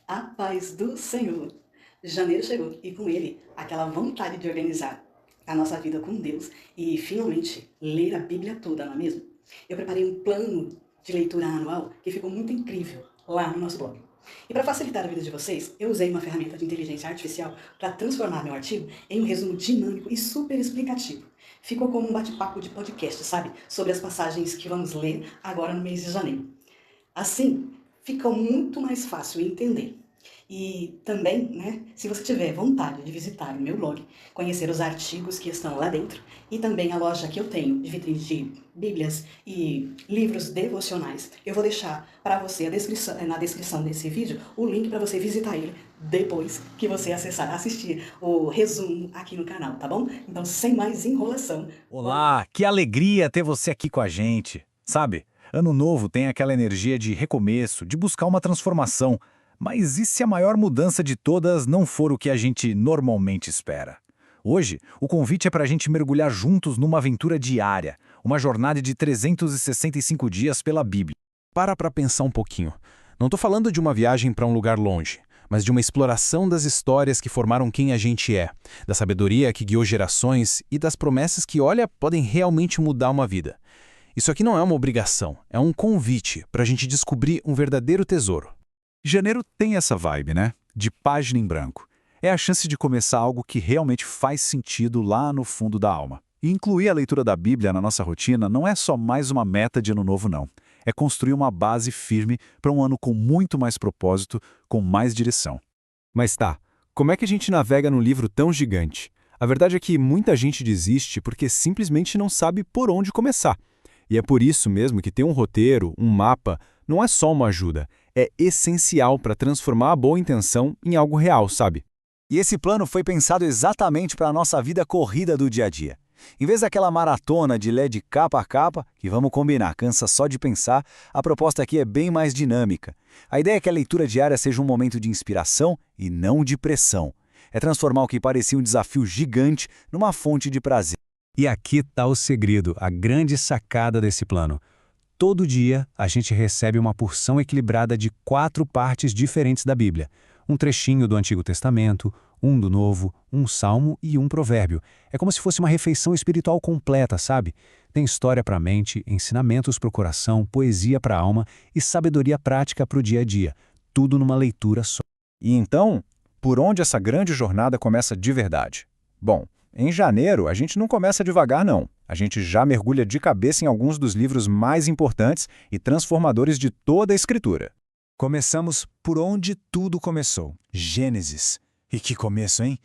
A paz do Senhor. Janeiro chegou e com ele aquela vontade de organizar a nossa vida com Deus e finalmente ler a Bíblia toda, não é mesmo? Eu preparei um plano de leitura anual que ficou muito incrível lá no nosso blog. E para facilitar a vida de vocês, eu usei uma ferramenta de inteligência artificial para transformar meu artigo em um resumo dinâmico e super explicativo. Ficou como um bate-papo de podcast, sabe? Sobre as passagens que vamos ler agora no mês de janeiro. Assim, fica muito mais fácil entender. E também, né, se você tiver vontade de visitar o meu blog, conhecer os artigos que estão lá dentro e também a loja que eu tenho de vitrines de bíblias e livros devocionais, eu vou deixar para você na descrição desse vídeo o link para você visitar ele depois que você assistir o resumo aqui no canal, tá bom? Então, sem mais enrolação, Olá, que alegria ter você aqui com a gente. Sabe, ano novo tem aquela energia de recomeço, de buscar uma transformação. Mas e se a maior mudança de todas não for o que a gente normalmente espera? Hoje, o convite é para a gente mergulhar juntos numa aventura diária, uma jornada de 365 dias pela Bíblia. Para pensar um pouquinho. Não estou falando de uma viagem para um lugar longe, mas de uma exploração das histórias que formaram quem a gente é, da sabedoria que guiou gerações e das promessas que, olha, podem realmente mudar uma vida. Isso aqui não é uma obrigação, é um convite para a gente descobrir um verdadeiro tesouro. Janeiro tem essa vibe, né? De página em branco. É a chance de começar algo que realmente faz sentido lá no fundo da alma. E incluir a leitura da Bíblia na nossa rotina não é só mais uma meta de ano novo, não. É construir uma base firme para um ano com muito mais propósito, com mais direção. Mas tá, como é que a gente navega num livro tão gigante? A verdade é que muita gente desiste porque simplesmente não sabe por onde começar. E é por isso mesmo que ter um roteiro, um mapa, não é só uma ajuda, é essencial para transformar a boa intenção em algo real, sabe? E esse plano foi pensado exatamente para a nossa vida corrida do dia a dia. Em vez daquela maratona de ler de capa a capa, que vamos combinar, cansa só de pensar, a proposta aqui é bem mais dinâmica. A ideia é que a leitura diária seja um momento de inspiração e não de pressão. É transformar o que parecia um desafio gigante numa fonte de prazer. E aqui está o segredo, a grande sacada desse plano. Todo dia, a gente recebe uma porção equilibrada de 4 partes diferentes da Bíblia. Um trechinho do Antigo Testamento, um do Novo, um salmo e um provérbio. É como se fosse uma refeição espiritual completa, sabe? Tem história para a mente, ensinamentos para o coração, poesia para a alma e sabedoria prática para o dia a dia. Tudo numa leitura só. E então, por onde essa grande jornada começa de verdade? Bom, em janeiro, a gente não começa devagar, não. A gente já mergulha de cabeça em alguns dos livros mais importantes e transformadores de toda a Escritura. Começamos por onde tudo começou, Gênesis. E que começo, hein?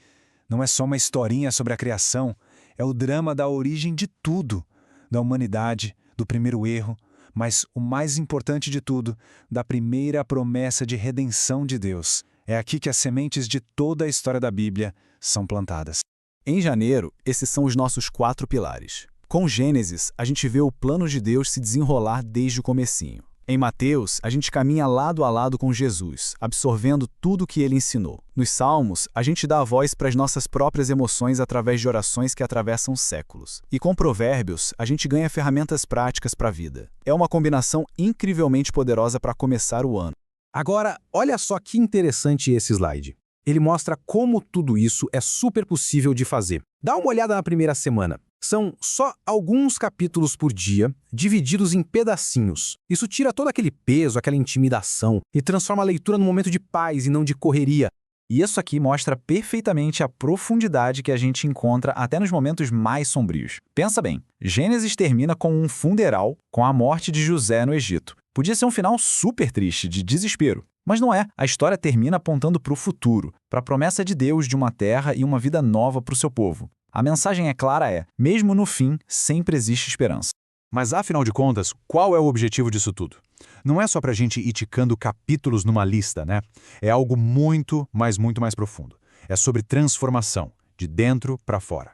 Não é só uma historinha sobre a criação, é o drama da origem de tudo, da humanidade, do primeiro erro, mas o mais importante de tudo, da primeira promessa de redenção de Deus. É aqui que as sementes de toda a história da Bíblia são plantadas. Em janeiro, esses são os nossos 4 pilares. Com Gênesis, a gente vê o plano de Deus se desenrolar desde o comecinho. Em Mateus, a gente caminha lado a lado com Jesus, absorvendo tudo o que ele ensinou. Nos Salmos, a gente dá a voz para as nossas próprias emoções através de orações que atravessam séculos. E com Provérbios, a gente ganha ferramentas práticas para a vida. É uma combinação incrivelmente poderosa para começar o ano. Agora, olha só que interessante esse slide. Ele mostra como tudo isso é super possível de fazer. Dá uma olhada na primeira semana. São só alguns capítulos por dia, divididos em pedacinhos. Isso tira todo aquele peso, aquela intimidação, e transforma a leitura num momento de paz e não de correria. E isso aqui mostra perfeitamente a profundidade que a gente encontra até nos momentos mais sombrios. Pensa bem, Gênesis termina com um funeral, com a morte de José no Egito. Podia ser um final super triste, de desespero. Mas não é. A história termina apontando para o futuro, para a promessa de Deus de uma terra e uma vida nova para o seu povo. A mensagem é clara, mesmo no fim, sempre existe esperança. Mas afinal de contas, qual é o objetivo disso tudo? Não é só para a gente ir ticando capítulos numa lista, né? É algo muito mais profundo. É sobre transformação, de dentro para fora.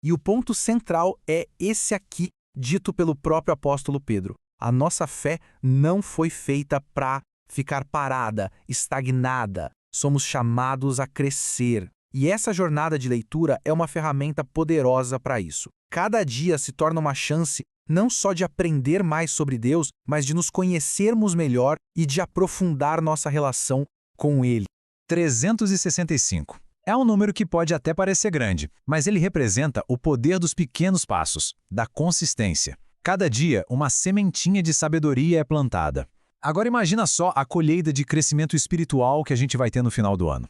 E o ponto central é esse aqui, dito pelo próprio apóstolo Pedro. A nossa fé não foi feita para ficar parada, estagnada. Somos chamados a crescer. E essa jornada de leitura é uma ferramenta poderosa para isso. Cada dia se torna uma chance não só de aprender mais sobre Deus, mas de nos conhecermos melhor e de aprofundar nossa relação com Ele. 365. É um número que pode até parecer grande, mas ele representa o poder dos pequenos passos, da consistência. Cada dia, uma sementinha de sabedoria é plantada. Agora imagina só a colheita de crescimento espiritual que a gente vai ter no final do ano.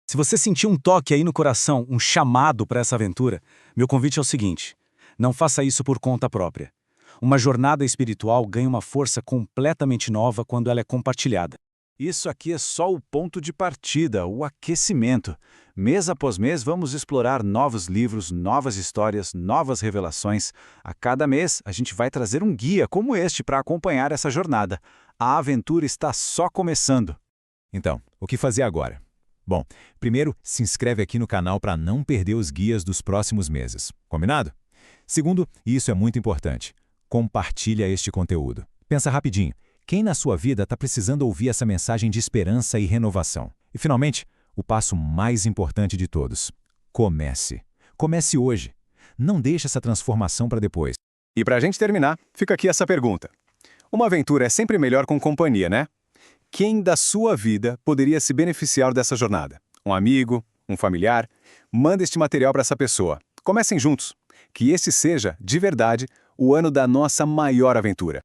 Se você sentir um toque aí no coração, um chamado para essa aventura, meu convite é o seguinte: não faça isso por conta própria. Uma jornada espiritual ganha uma força completamente nova quando ela é compartilhada. Isso aqui é só o ponto de partida, o aquecimento. Mês após mês vamos explorar novos livros, novas histórias, novas revelações. A cada mês a gente vai trazer um guia como este para acompanhar essa jornada. A aventura está só começando. Então, o que fazer agora? Bom, primeiro, se inscreve aqui no canal para não perder os guias dos próximos meses. Combinado? Segundo, e isso é muito importante, compartilha este conteúdo. Pensa rapidinho. Quem na sua vida está precisando ouvir essa mensagem de esperança e renovação? E, finalmente, o passo mais importante de todos. Comece. Comece hoje. Não deixe essa transformação para depois. E para a gente terminar, fica aqui essa pergunta. Uma aventura é sempre melhor com companhia, né? Quem da sua vida poderia se beneficiar dessa jornada? Um amigo? Um familiar? Manda este material para essa pessoa. Comecem juntos. Que esse seja, de verdade, o ano da nossa maior aventura.